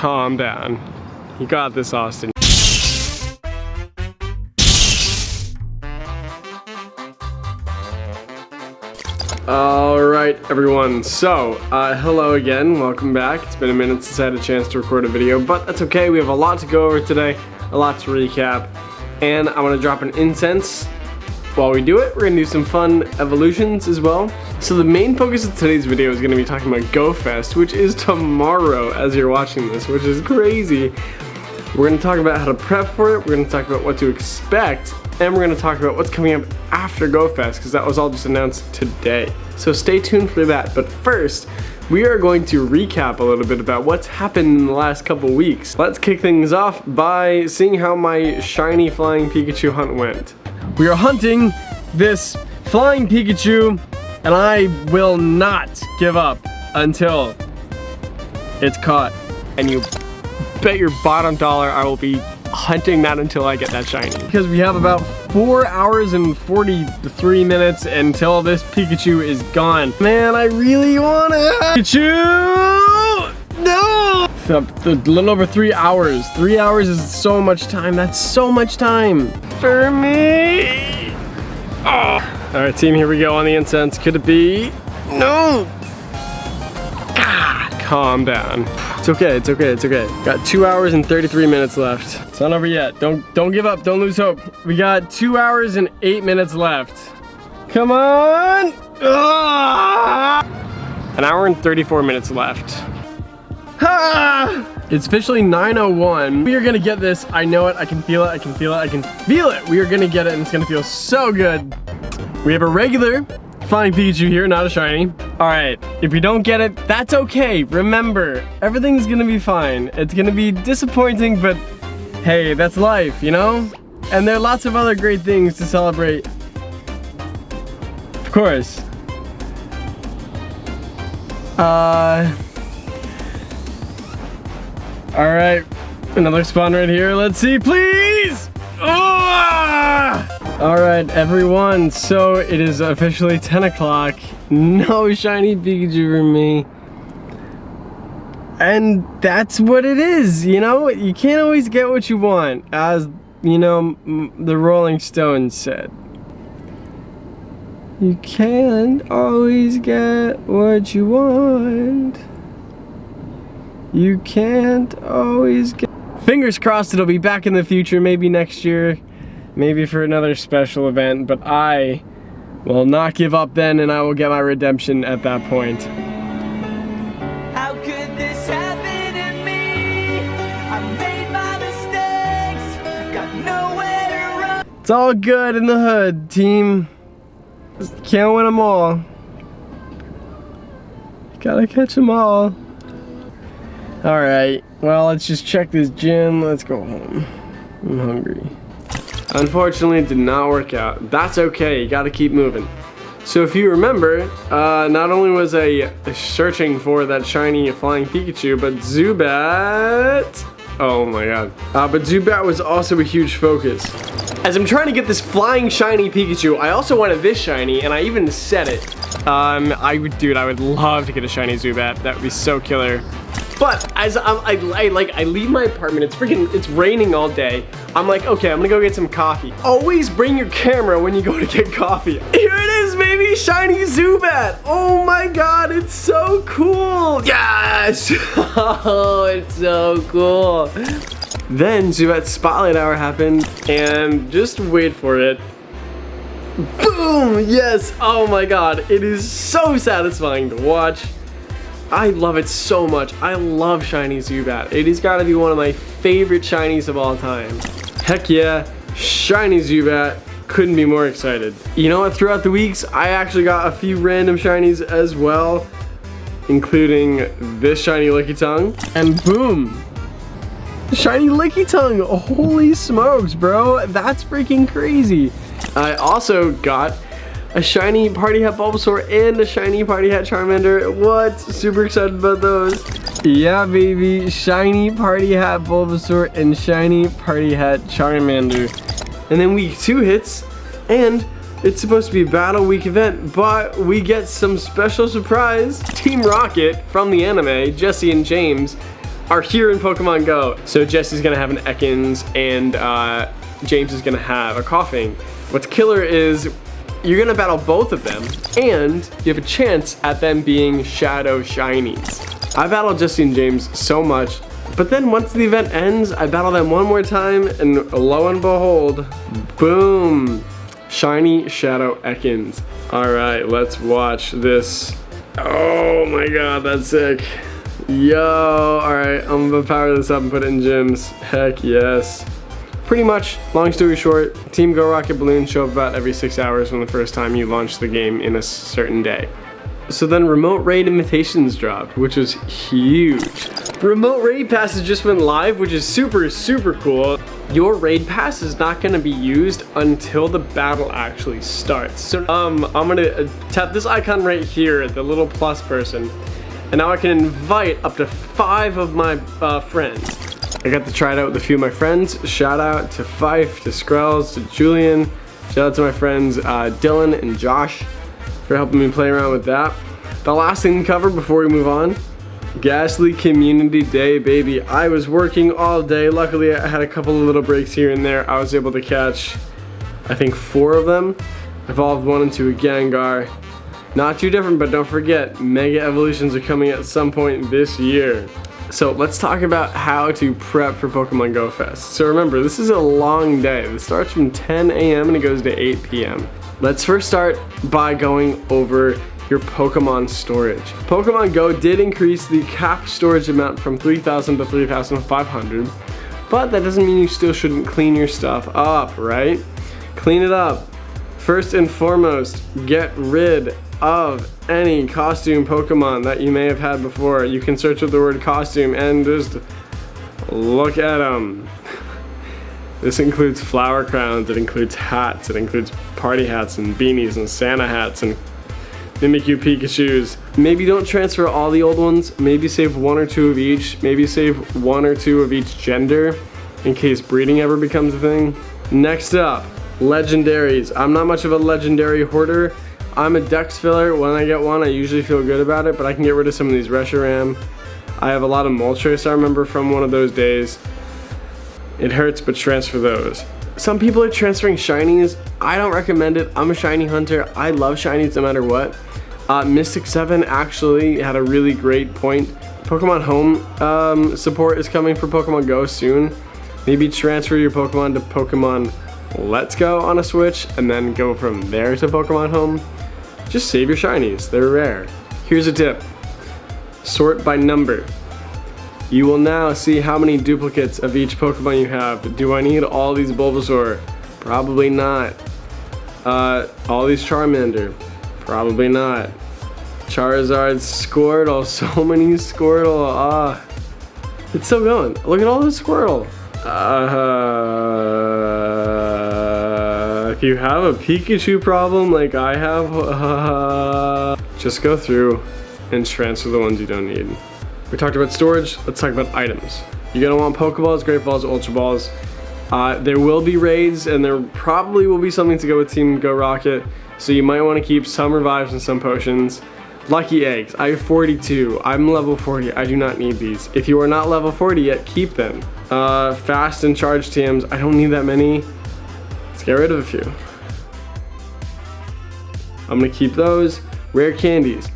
Calm down. You got this, Austin. Alright everyone, so hello again, welcome back. It's been a minute since I had a chance to record a video, but that's okay. We have a lot to go over today, a lot to recap, and I want to drop an incense. While we do it, we're going to do some fun evolutions as well. So the main focus of today's video is going to be talking about Go Fest, which is tomorrow as you're watching this, which is crazy. We're going to talk about how to prep for it, we're going to talk about what to expect, and we're going to talk about what's coming up after Go Fest, because that was all just announced today. So stay tuned for that. But first, we are going to recap a little bit about what's happened in the last couple weeks. Let's kick things off by seeing how my shiny flying Pikachu hunt went. We are hunting this flying Pikachu, and I will not give up until it's caught. And you bet your bottom dollar I will be hunting that until I get that shiny. Because we have about 4 hours and 43 minutes until this Pikachu is gone. Man, I really want it. Pikachu! No! A little over 3 hours. 3 hours is so much time. That's so much time for me. Oh. All right, team, here we go on the incense. Could it be? No! God, calm down. It's okay, it's okay, it's okay. Got 2 hours and 33 minutes left. It's not over yet. Don't give up, don't lose hope. We got 2 hours and 8 minutes left. Come on! Ah! An hour and 34 minutes left. Ah! It's officially 9:01. We are gonna get this. I know it, I can feel it, I can feel it, I can feel it. We are gonna get it and it's gonna feel so good. We have a regular flying Pikachu here, not a shiny. All right, if you don't get it, that's okay. Remember, everything's gonna be fine. It's gonna be disappointing, but hey, that's life, you know? And there are lots of other great things to celebrate. Of course. All right, another spawn right here. Let's see, please. Oh! All right, everyone, so it is officially 10 o'clock. No shiny Pikachu for me. And that's what it is, you know? You can't always get what you want, as, you know, the Rolling Stones said. You can't always get what you want. You can't always get... Fingers crossed it'll be back in the future, maybe next year, maybe for another special event, but I will not give up then, and I will get my redemption at that point. How could this happen to me? I made my mistakes, got nowhere to run. It's all good in the hood, team. Just can't win them all. Gotta catch them all. Alright, well, let's just check this gym. Let's go home. I'm hungry. Unfortunately, it did not work out. That's okay, you gotta keep moving. So if you remember, not only was I searching for that shiny flying Pikachu, but Zubat... Oh my god. But Zubat was also a huge focus. As I'm trying to get this flying shiny Pikachu, I also wanted this shiny, and I even said it. I would love to get a shiny Zubat. That would be so killer. But as I leave my apartment, it's raining all day. I'm like, okay, I'm gonna go get some coffee. Always bring your camera when you go to get coffee. Here it is, baby, shiny Zubat. Oh my god, it's so cool. Yes! Oh, it's so cool. Then Zubat's Spotlight Hour happened, and just wait for it. Boom! Yes! Oh my god, it is so satisfying to watch. I love it so much. I love shiny Zubat. It has got to be one of my favorite shinies of all time. Heck yeah, shiny Zubat. Couldn't be more excited. You know what? Throughout the weeks, I actually got a few random shinies as well, including this shiny Lickitung. And boom! Shiny Lickitung. Holy smokes, bro. That's freaking crazy. I also got a shiny Party Hat Bulbasaur and a shiny Party Hat Charmander. What? Super excited about those. Yeah, baby. Shiny Party Hat Bulbasaur and shiny Party Hat Charmander. And then week 2 hits, and it's supposed to be a Battle Week event, but we get some special surprise. Team Rocket from the anime, Jesse and James, are here in Pokemon Go. So Jesse's gonna have an Ekans and James is gonna have a Coughing. What's killer is you're gonna battle both of them and you have a chance at them being Shadow Shinies. I battled Jesse and James so much, but then once the event ends, I battle them one more time and lo and behold, boom, Shiny Shadow Ekans. All right, let's watch this. Oh my God, that's sick. Yo, all right, I'm gonna power this up and put it in gyms. Heck yes. Pretty much, long story short, Team Go Rocket balloons show up about every 6 hours from the first time you launch the game in a certain day. So then remote raid invitations dropped, which was huge. Remote raid passes just went live, which is super, super cool. Your raid pass is not gonna be used until the battle actually starts. So I'm gonna tap this icon right here, the little plus person, and now I can invite up to 5 of my friends. I got to try it out with a few of my friends. Shout out to Fife, to Skrells, to Julian. Shout out to my friends Dylan and Josh for helping me play around with that. The last thing to cover before we move on, Ghastly Community Day, baby. I was working all day. Luckily, I had a couple of little breaks here and there. I was able to catch, I think, 4 of them. Evolved 1 into a Gengar. Not too different, but don't forget, Mega Evolutions are coming at some point this year. So let's talk about how to prep for Pokemon Go Fest. So remember, this is a long day. This starts from 10 a.m. and it goes to 8 p.m. Let's first start by going over your Pokemon storage. Pokemon Go did increase the cap storage amount from 3,000 to 3,500, but that doesn't mean you still shouldn't clean your stuff up, right? Clean it up. First and foremost, get rid of any costume Pokemon that you may have had before. You can search with the word costume and just look at them. This includes flower crowns, it includes hats, it includes party hats and beanies and Santa hats and Mimikyu Pikachus. Maybe don't transfer all the old ones, maybe save 1 or 2 of each, maybe save 1 or 2 of each gender in case breeding ever becomes a thing. Next up, legendaries. I'm not much of a legendary hoarder. I'm a dex filler. When I get one, I usually feel good about it, but I can get rid of some of these Reshiram. I have a lot of Moltres I remember from one of those days. It hurts, but transfer those. Some people are transferring shinies. I don't recommend it. I'm a shiny hunter. I love shinies no matter what. Mystic 7 actually had a really great point. Pokemon Home support is coming for Pokemon Go soon. Maybe transfer your Pokemon to Pokemon Let's Go on a Switch and then go from there to Pokemon Home. Just save your shinies, they're rare. Here's a tip, sort by number. You will now see how many duplicates of each Pokemon you have. Do I need all these Bulbasaur? Probably not. All these Charmander? Probably not. Charizard, Squirtle, so many Squirtle, it's still going. Look at all this Squirtle. If you have a Pikachu problem like I have, just go through and transfer the ones you don't need. We talked about storage, let's talk about items. You're gonna want Pokeballs, Great Balls, Ultra Balls. There will be raids and there probably will be something to go with Team Go Rocket, so you might want to keep some revives and some potions. Lucky eggs, I have 42, I'm level 40, I do not need these. If you are not level 40 yet, keep them. Fast and charge TMs, I don't need that many. Let's get rid of a few. I'm gonna keep those. Rare candies.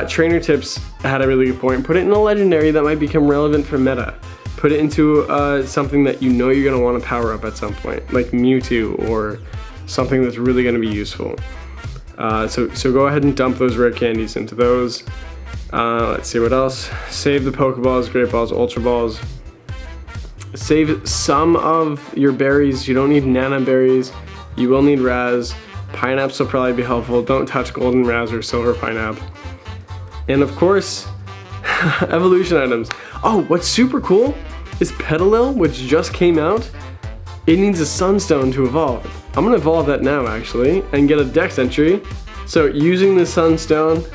Trainer Tips had a really good point. Put it in a legendary that might become relevant for meta. Put it into something that you know you're gonna wanna power up at some point, like Mewtwo or something that's really gonna be useful. So go ahead and dump those rare candies into those. Let's see what else. Save the Pokeballs, Great Balls, Ultra Balls. Save some of your berries. You don't need Nana berries. You will need Raz. Pineapples will probably be helpful. Don't touch Golden Raz or Silver Pineapple. And of course, evolution items. Oh, what's super cool is Petalil, which just came out. It needs a Sunstone to evolve. I'm gonna evolve that now actually and get a Dex entry. So using the Sunstone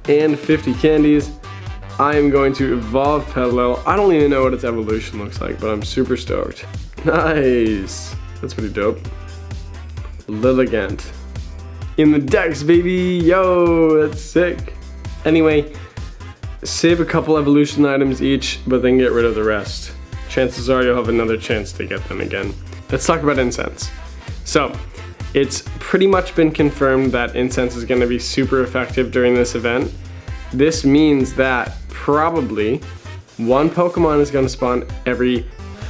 and 50 candies, I am going to evolve Petalil. I don't even know what its evolution looks like, but I'm super stoked. Nice. That's pretty dope. Lilligant. In the Dex, baby. Yo, that's sick. Anyway, save a couple evolution items each, but then get rid of the rest. Chances are you'll have another chance to get them again. Let's talk about incense. So, it's pretty much been confirmed that incense is going to be super effective during this event. This means that probably one Pokemon is going to spawn every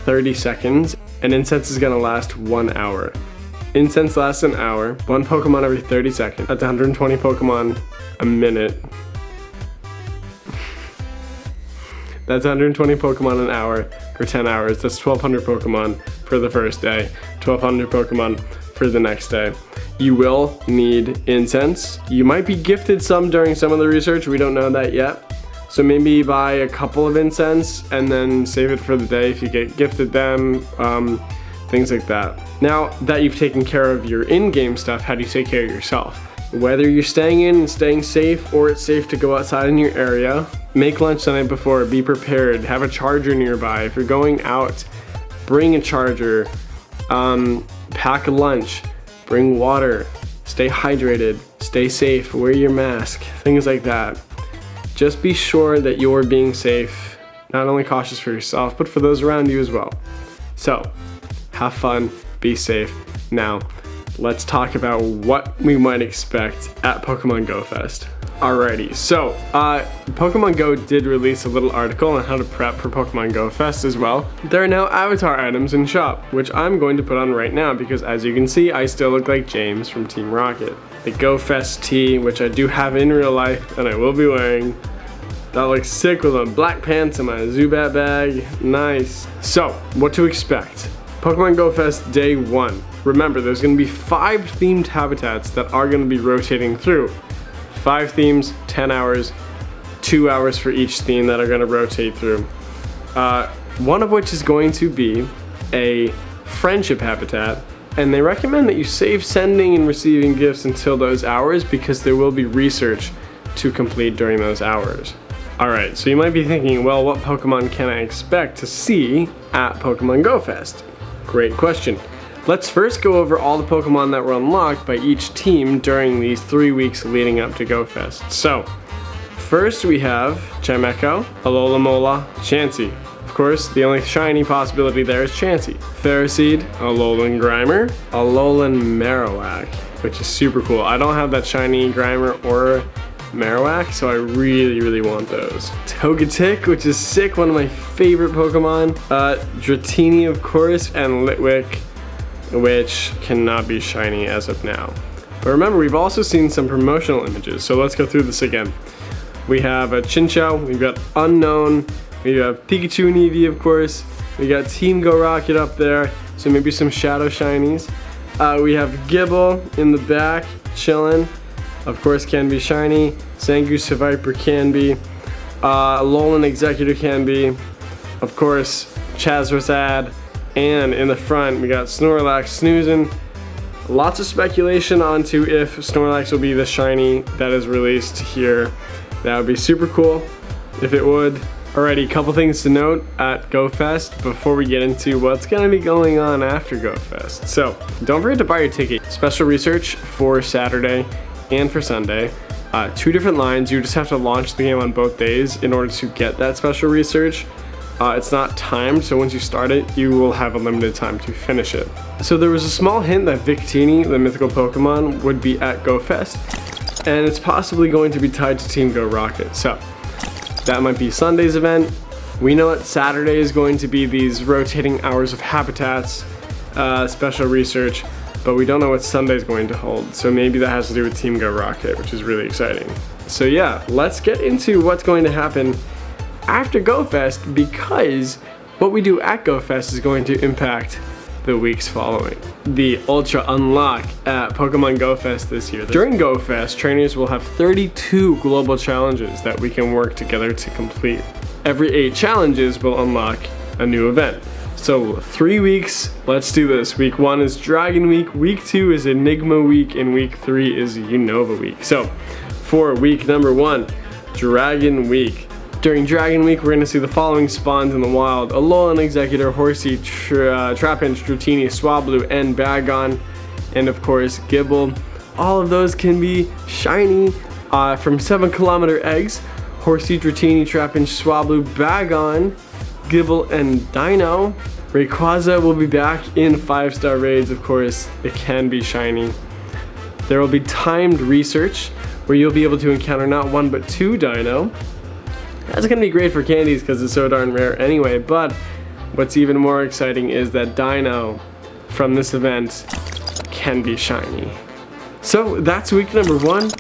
30 seconds, and incense is going to last 1 hour. Incense lasts an hour, one Pokemon every 30 seconds. That's 120 Pokemon a minute. That's 120 Pokemon an hour for 10 hours. That's 1,200 Pokemon for the first day, 1,200 Pokemon for the next day. You will need incense. You might be gifted some during some of the research. We don't know that yet. So maybe buy a couple of incense and then save it for the day if you get gifted them, things like that. Now that you've taken care of your in-game stuff, how do you take care of yourself? Whether you're staying in and staying safe, or it's safe to go outside in your area, make lunch the night before, be prepared, have a charger nearby. If you're going out, bring a charger, pack a lunch, bring water, stay hydrated, stay safe, wear your mask, things like that. Just be sure that you're being safe, not only cautious for yourself, but for those around you as well. So, have fun, be safe. Now, let's talk about what we might expect at Pokemon Go Fest. Alrighty, so Pokemon Go did release a little article on how to prep for Pokemon Go Fest as well. There are now avatar items in shop, which I'm going to put on right now because as you can see, I still look like James from Team Rocket. The Go Fest tee, which I do have in real life and I will be wearing. That looks sick with my black pants and my Zubat bag. Nice. So, what to expect? Pokemon Go Fest Day 1. Remember, there's going to be 5 themed habitats that are going to be rotating through. 5 themes, 10 hours, 2 hours for each theme that are going to rotate through. One of which is going to be a friendship habitat, and they recommend that you save sending and receiving gifts until those hours because there will be research to complete during those hours. Alright, so you might be thinking, well, what Pokemon can I expect to see at Pokemon Go Fest? Great question. Let's first go over all the Pokemon that were unlocked by each team during these 3 weeks leading up to Go Fest. So, first we have Chimecho, Alola, Chansey. Of course, the only shiny possibility there is Chansey. Ferroseed, Alolan Grimer, Alolan Marowak, which is super cool. I don't have that shiny Grimer or Marowak, so I really want those. Togetic, which is sick, one of my favorite Pokemon. Dratini, of course, and Litwick, which cannot be shiny as of now. But remember, we've also seen some promotional images, so let's go through this again. We have a Chinchou, we've got Unown, we have Pikachu and Eevee, of course. We got Team Go Rocket up there, so maybe some Shadow Shinies. We have Gibble in the back, chilling. Of course, can be shiny. Zangoose Viper can be. Alolan Executor can be. Of course, Charizard. And in the front, we got Snorlax snoozing. Lots of speculation onto if Snorlax will be the shiny that is released here. That would be super cool if it would. Alrighty, couple things to note at Go Fest before we get into what's gonna be going on after Go Fest. So, don't forget to buy your ticket. Special research for Saturday and for Sunday. 2 different lines. You just have to launch the game on both days in order to get that special research. It's not timed, so once you start it, you will have a limited time to finish it. So there was a small hint that Victini, the mythical Pokemon, would be at Go Fest, and it's possibly going to be tied to Team Go Rocket. So that might be Sunday's event. We know that Saturday is going to be these rotating hours of habitats, special research, but we don't know what Sunday's going to hold. So maybe that has to do with Team Go Rocket, which is really exciting. So yeah, let's get into what's going to happen after Go Fest, because what we do at Go Fest is going to impact the weeks following. The Ultra Unlock at Pokemon Go Fest this year. During Go Fest, trainers will have 32 global challenges that we can work together to complete. Every 8 challenges will unlock a new event. So 3 weeks, let's do this. Week 1 is Dragon Week, week 2 is Enigma Week, and week 3 is Unova Week. So for week number 1, Dragon Week. During Dragon Week, we're going to see the following spawns in the wild: Alolan Executor, Horsey, Trapinch, Dratini, Swablu, and Bagon, and of course Gibble. All of those can be shiny from 7 kilometer eggs. Horsey, Dratini, Trapinch, Swablu, Bagon, Gibble, and Dino. Rayquaza will be back in 5-star raids, of course. It can be shiny. There will be timed research where you'll be able to encounter not 1 but 2 Dino. That's gonna be great for candies because it's so darn rare anyway, but what's even more exciting is that Dino from this event can be shiny. So that's week number 1.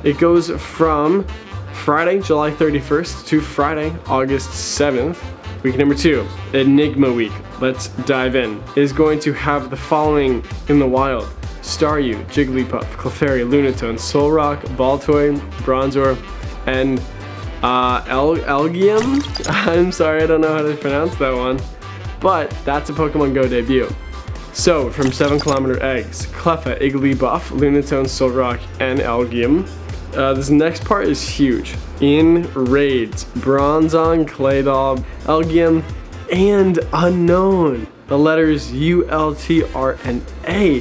It goes from Friday, July 31st to Friday, August 7th. Week number 2, Enigma Week. Let's dive in. It is going to have the following in the wild: Staryu, Jigglypuff, Clefairy, Lunatone, Solrock, Baltoy, Bronzor, and Elgium? I'm sorry, I don't know how to pronounce that one. But that's a Pokemon Go debut. So, from 7 Kilometer Eggs, Cleffa, Igglybuff, Lunatone, Solrock, and Elgium. This next part is huge. In raids, Bronzong, Claydol, Elgium, and Unown. The letters U, L, T, R, and A.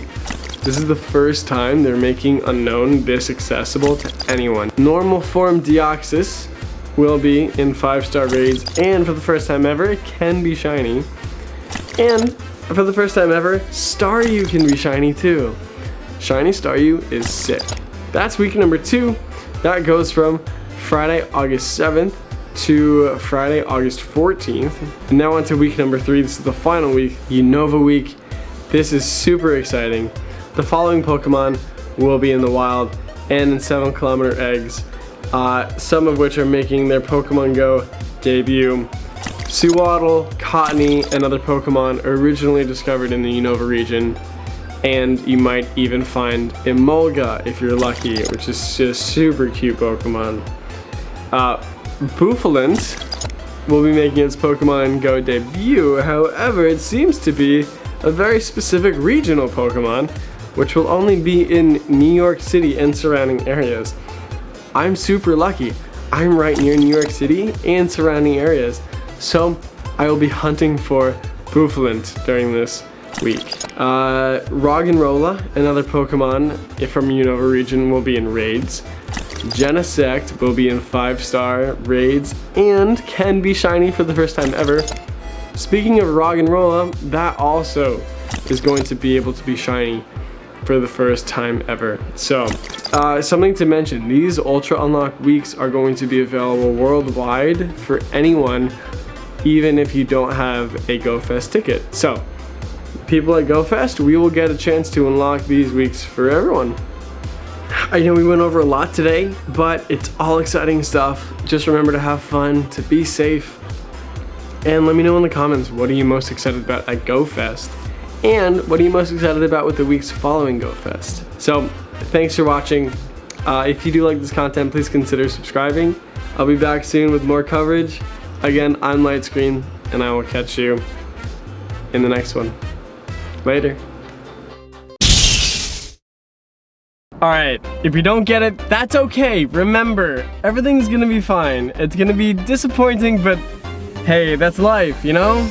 This is the first time they're making Unown this accessible to anyone. Normal form Deoxys will be in 5-star raids, and for the first time ever, it can be shiny. And for the first time ever, Staryu can be shiny too. Shiny Staryu is sick. That's week number 2. That goes from Friday, August 7th to Friday, August 14th. And now on to week number 3. This is the final week, Unova Week. This is super exciting. The following Pokemon will be in the wild and in 7 Kilometer Eggs, some of which are making their Pokemon Go debut. Sewaddle, Cottony, and other Pokemon originally discovered in the Unova region. And you might even find Emolga if you're lucky, which is just super cute Pokemon. Bouffalant will be making its Pokemon Go debut. However, it seems to be a very specific regional Pokemon, which will only be in New York City and surrounding areas. I'm super lucky. I'm right near New York City and surrounding areas, so I will be hunting for Bouffalant during this week. Roggenrola, another Pokemon from Unova region, will be in raids. Genesect will be in 5-star raids and can be shiny for the first time ever. Speaking of Roggenrola, that also is going to be able to be shiny for the first time ever. So, something to mention, these Ultra Unlock weeks are going to be available worldwide for anyone, even if you don't have a GoFest ticket. So, people at GoFest, we will get a chance to unlock these weeks for everyone. I know we went over a lot today, but it's all exciting stuff. Just remember to have fun, to be safe, and let me know in the comments, what are you most excited about at GoFest? And what are you most excited about with the weeks following GoFest? So, thanks for watching. If you do like this content, please consider subscribing. I'll be back soon with more coverage. Again, I'm Lightscreen, and I will catch you in the next one. Later. Alright, if you don't get it, that's okay. Remember, everything's gonna be fine. It's gonna be disappointing, but hey, that's life, you know?